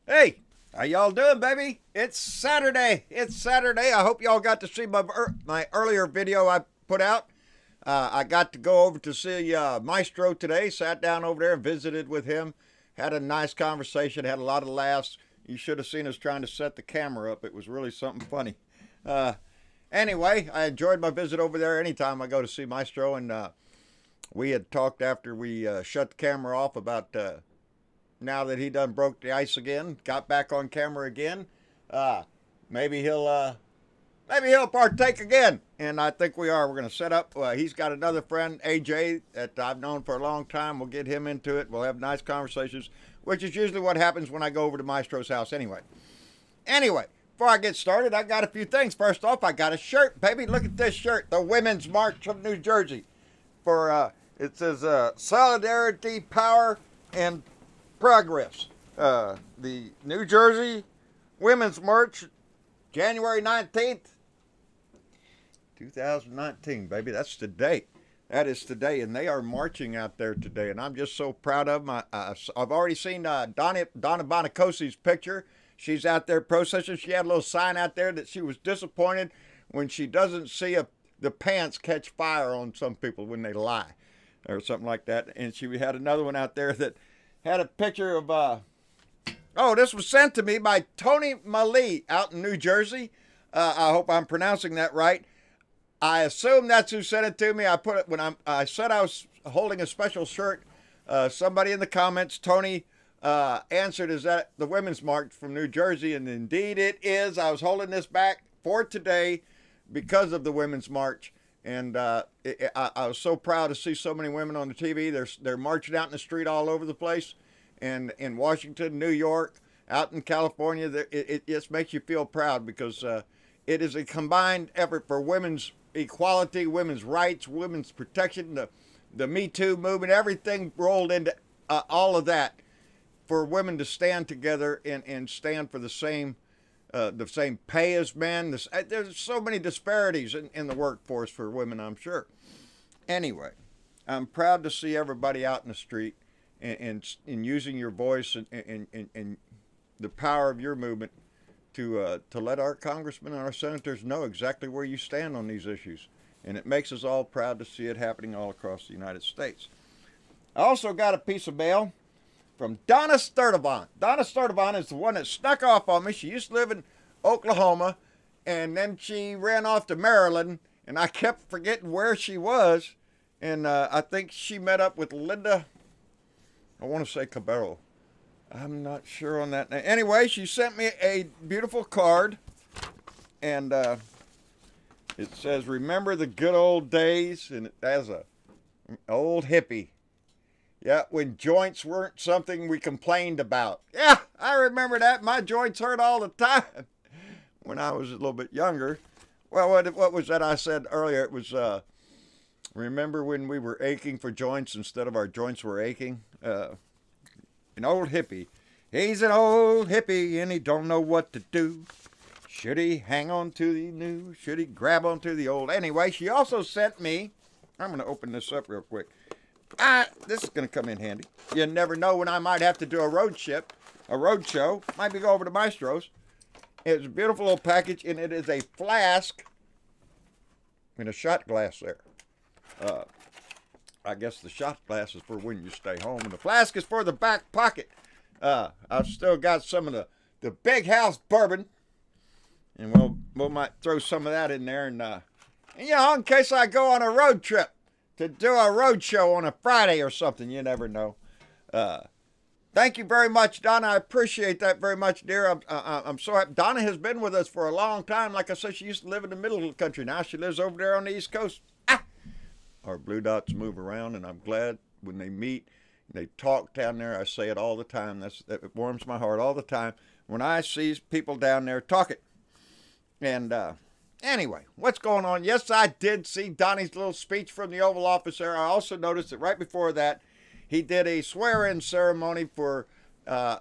Hey, how y'all doing, baby? It's Saturday. It's Saturday. I hope y'all got to see my earlier video I put out. I got to go over to see Maestro today. Sat down over there and visited with him. Had a nice conversation. Had a lot of laughs. You should have seen us trying to set the camera up. It was really something funny. Anyway, I enjoyed my visit over there. Anytime I go to see Maestro, and we had talked after we shut the camera off about now that he done broke the ice again, got back on camera again. Maybe he'll partake again, and I think we are. We're going to set up. He's got another friend, AJ, that I've known for a long time. We'll get him into it. We'll have nice conversations, which is usually what happens when I go over to Maestro's house anyway. Anyway, before I get started, I got a few things. First off, I got a shirt, baby. Look at this shirt, the Women's March of New Jersey. It says Solidarity, Power, and Progress. The New Jersey Women's March, January 19th, 2019, baby. That's today. That is today, and they are marching out there today, and I'm just so proud of them. I've already seen Donna Bonacosi's picture. She's out there processing. She had a little sign out there that she was disappointed when she doesn't see the pants catch fire on some people when they lie or something like that. And she had another one out there that had a picture of, oh, this was sent to me by Tony Malee out in New Jersey. I hope I'm pronouncing that right. I assume that's who sent it to me. I put it when I said I was holding a special shirt. Somebody in the comments, Tony, answered, is that the Women's March from New Jersey? And indeed it is. I was holding this back for today because of the Women's March. And I was so proud to see so many women on the TV. They're marching out in the street all over the place. And in Washington, New York, out in California, it just makes you feel proud because it is a combined effort for women's equality, women's rights, women's protection, the Me Too movement, everything rolled into all of that for women to stand together and stand for the same pay as men. There's so many disparities in the workforce for women, I'm sure. Anyway, I'm proud to see everybody out in the street and using your voice and the power of your movement to let our congressmen and our senators know exactly where you stand on these issues. And it makes us all proud to see it happening all across the United States. I also got a piece of mail from Donna Sturdivant. Donna Sturdivant is the one that snuck off on me. She used to live in Oklahoma, and then she ran off to Maryland, and I kept forgetting where she was. And I think she met up with Linda, I want to say Cabello. I'm not sure on that name. Anyway, she sent me a beautiful card, and it says, remember the good old days, and it has a old hippie. Yeah, when joints weren't something we complained about. Yeah, I remember that. My joints hurt all the time when I was a little bit younger. Well, what was that I said earlier? It was, remember when we were aching for joints instead of our joints were aching? An old hippie. He's an old hippie and he don't know what to do. Should he hang on to the new? Should he grab onto the old? Anyway, she also sent me, I'm going to open this up real quick. This is going to come in handy. You never know when I might have to do a road show. Might be go over to Maestro's. It's a beautiful little package, and it is a flask and a shot glass there. I guess the shot glass is for when you stay home, and the flask is for the back pocket. I've still got some of the Big House bourbon, and we might throw some of that in there, and you know, in case I go on a road trip to do a road show on a Friday or something. You never know. Thank you very much, Donna. I appreciate that very much, dear. I'm so happy. Donna has been with us for a long time. Like I said, she used to live in the middle of the country. Now she lives over there on the East Coast. Our blue dots move around, and I'm glad when they meet, they talk down there. I say it all the time. It warms my heart all the time when I see people down there talking. And anyway, what's going on? Yes, I did see Donnie's little speech from the Oval Office there. I also noticed that right before that, he did a swear-in ceremony for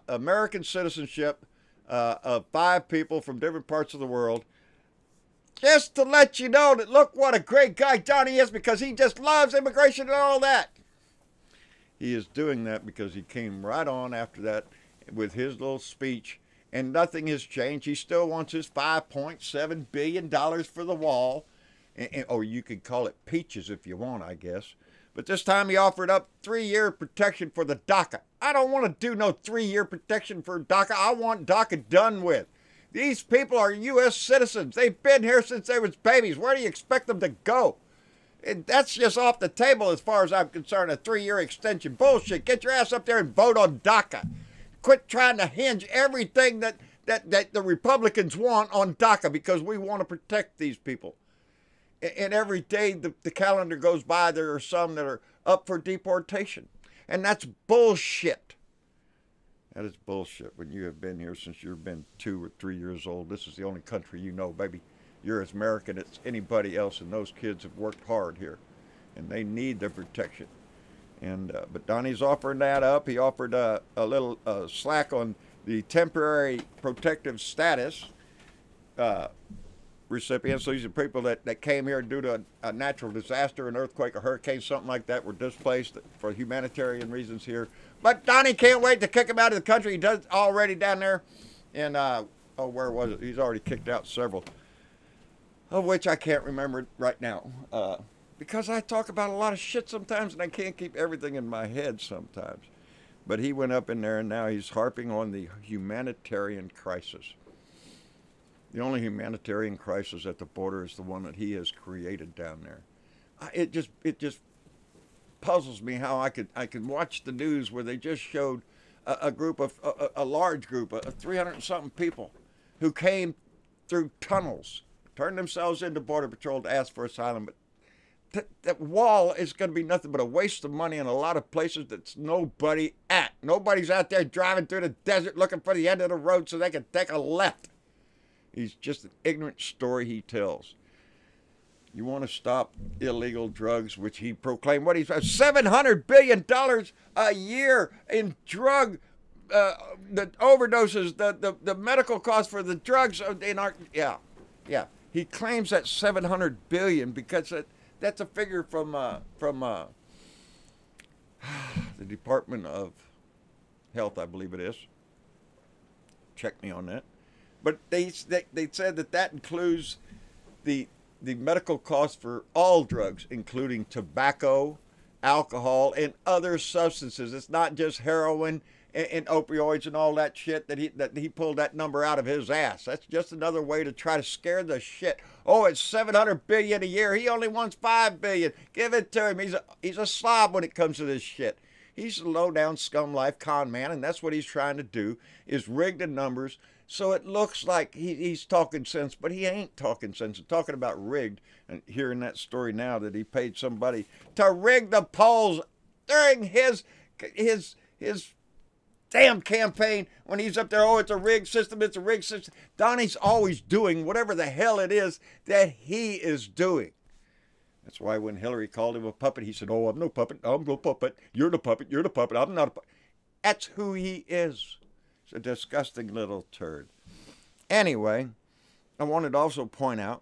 American citizenship of 5 people from different parts of the world. Just to let you know that look what a great guy Donnie is, because he just loves immigration and all that. He is doing that because he came right on after that with his little speech, and nothing has changed. He still wants his $5.7 billion for the wall, or you could call it peaches if you want, I guess. But this time he offered up 3-year protection for the DACA. I don't want to do no 3-year protection for DACA. I want DACA done with. These people are U.S. citizens. They've been here since they was babies. Where do you expect them to go? And that's just off the table as far as I'm concerned, a 3-year extension. Bullshit. Get your ass up there and vote on DACA. Quit trying to hinge everything that the Republicans want on DACA because we want to protect these people. And every day the calendar goes by, there are some that are up for deportation. And that's bullshit. That is bullshit. When you have been here since you've been 2 or 3 years old, this is the only country you know, baby. You're as American as anybody else, and those kids have worked hard here. And they need their protection. And but Donnie's offering that up. He offered a little slack on the temporary protective status recipients. So these are people that came here due to a natural disaster, an earthquake, a hurricane, something like that, were displaced for humanitarian reasons here. But Donnie can't wait to kick them out of the country. He does already down there. And, oh, where was it? He's already kicked out several, of which I can't remember right now. Because I talk about a lot of shit sometimes, and I can't keep everything in my head sometimes. But he went up in there, and now he's harping on the humanitarian crisis. The only humanitarian crisis at the border is the one that he has created down there. It just puzzles me how I could watch the news where they just showed a large group of 300 and something people who came through tunnels, turned themselves into Border Patrol to ask for asylum. But that wall is going to be nothing but a waste of money in a lot of places that's nobody at. Nobody's out there driving through the desert looking for the end of the road so they can take a left. He's just an ignorant story he tells. You want to stop illegal drugs, which he proclaimed, what he's $700 billion a year in drug, the overdoses, the medical costs for the drugs in our, yeah. He claims that $700 billion because that's a figure from the Department of Health, I believe it is. Check me on that. But they said that includes the medical costs for all drugs, including tobacco, alcohol, and other substances. It's not just heroin and opioids and all that shit that he pulled that number out of his ass. That's just another way to try to scare the shit. Oh, it's $700 billion a year. He only wants $5 billion. Give it to him. He's a slob when it comes to this shit. He's a low-down scum life con man, and that's what he's trying to do, is rig the numbers so it looks like he's talking sense, but he ain't talking sense. He's talking about rigged, and hearing that story now that he paid somebody to rig the polls during his damn campaign when he's up there. Oh, it's a rigged system. It's a rigged system. Donnie's always doing whatever the hell it is that he is doing. That's why when Hillary called him a puppet, he said, oh, I'm no puppet. I'm no puppet. You're the puppet. You're the puppet. I'm not a puppet. That's who he is. He's a disgusting little turd. Anyway, I wanted to also point out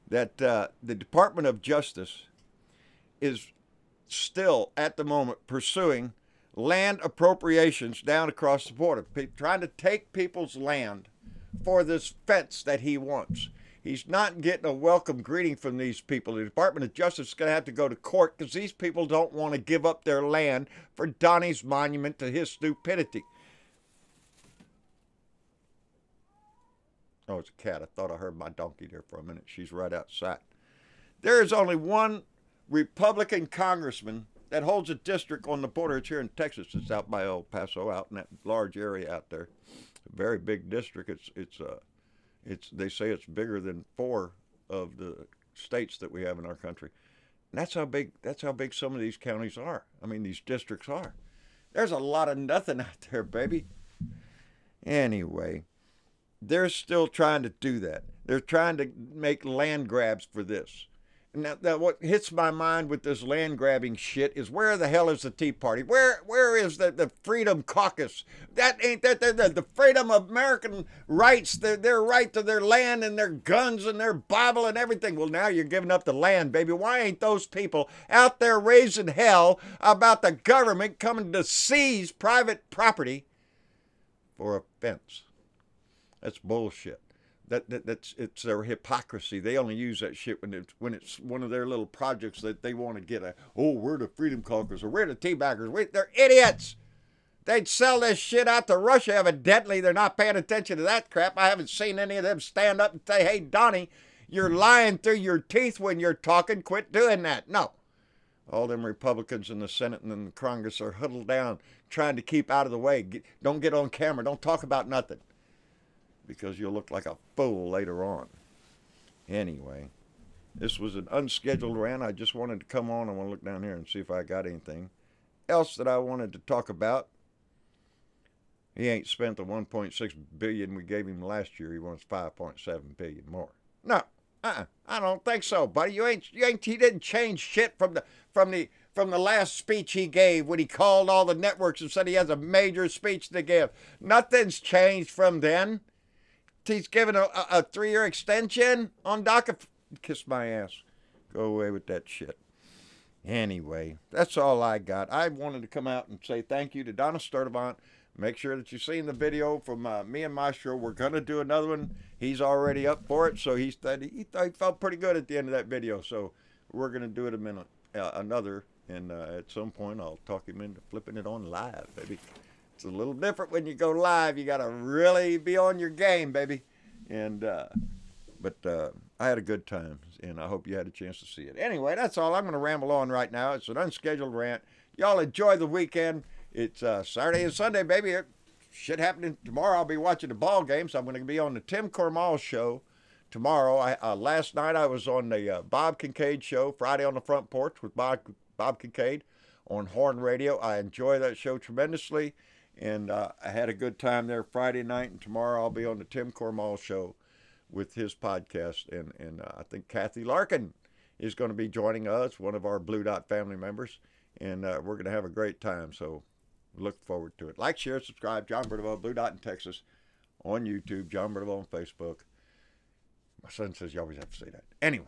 that the Department of Justice is still, at the moment, pursuing land appropriations down across the border, trying to take people's land for this fence that he wants. He's not getting a welcome greeting from these people. The Department of Justice is going to have to go to court because these people don't want to give up their land for Donnie's monument to his stupidity. Oh, it's a cat. I thought I heard my donkey there for a minute. She's right outside. There is only one Republican congressman that holds a district on the border. It's here in Texas. It's out by El Paso, out in that large area out there. A very big district. They say it's bigger than 4 of the states that we have in our country. And that's how big some of these counties are. I mean, these districts are. There's a lot of nothing out there, baby. Anyway, they're still trying to do that. They're trying to make land grabs for this. Now what hits my mind with this land grabbing shit is, where the hell is the Tea Party? Where is the Freedom Caucus? That ain't the freedom of American rights, their right to their land and their guns and their Bible and everything. Well, now you're giving up the land, baby. Why ain't those people out there raising hell about the government coming to seize private property for a fence. That's bullshit. It's their hypocrisy. They only use that shit when it's one of their little projects that they want to get we're the freedom caucus or we're the tea baggers. They're idiots. They'd sell this shit out to Russia. Evidently, they're not paying attention to that crap. I haven't seen any of them stand up and say, hey, Donnie, you're lying through your teeth when you're talking. Quit doing that. No. All them Republicans in the Senate and in the Congress are huddled down, trying to keep out of the way. Don't get on camera. Don't talk about nothing, because you'll look like a fool later on. Anyway, this was an unscheduled rant. I just wanted to come on. I want to look down here and see if I got anything else that I wanted to talk about. He ain't spent the $1.6 billion we gave him last year. He wants $5.7 billion more. No, I don't think so, buddy. He didn't change shit from the last speech he gave when he called all the networks and said he has a major speech to give. Nothing's changed from then. He's given a 3-year extension on DACA. Kiss my ass. Go away with that shit. Anyway, that's all I got. I wanted to come out and say thank you to Donnie Sturdivant. Make sure that you've seen the video from me and Maestro. We're going to do another one. He's already up for it, so he felt pretty good at the end of that video. So we're going to do it another, and at some point I'll talk him into flipping it on live, baby. It's a little different when you go live. You got to really be on your game, baby. And but I had a good time, and I hope you had a chance to see it. Anyway, that's all. I'm going to ramble on right now. It's an unscheduled rant. Y'all enjoy the weekend. It's Saturday and Sunday, baby. Shit happening tomorrow. I'll be watching the ball game, so I'm going to be on the Tim Cormal show tomorrow. Last night I was on the Bob Kincaid show, Friday on the Front Porch with Bob Kincaid on Horn Radio. I enjoy that show tremendously, and I had a good time there Friday night. And tomorrow I'll be on the Tim Cormal show with his podcast, and I think Kathy Larkin is going to be joining us, one of our Blue Dot family members, and we're going to have a great time. So look forward to it. Like, share, subscribe. John Bertavaux, Blue Dot in Texas, on YouTube. John Bertavaux on Facebook. My son says you always have to say that. Anyway,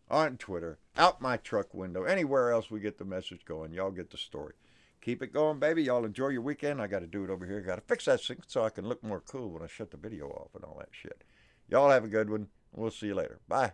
on Twitter, out my truck window, anywhere else we get the message going. Y'all get the story. Keep it going, baby. Y'all enjoy your weekend. I got to do it over here. Got to fix that thing so I can look more cool when I shut the video off and all that shit. Y'all have a good one. We'll see you later. Bye.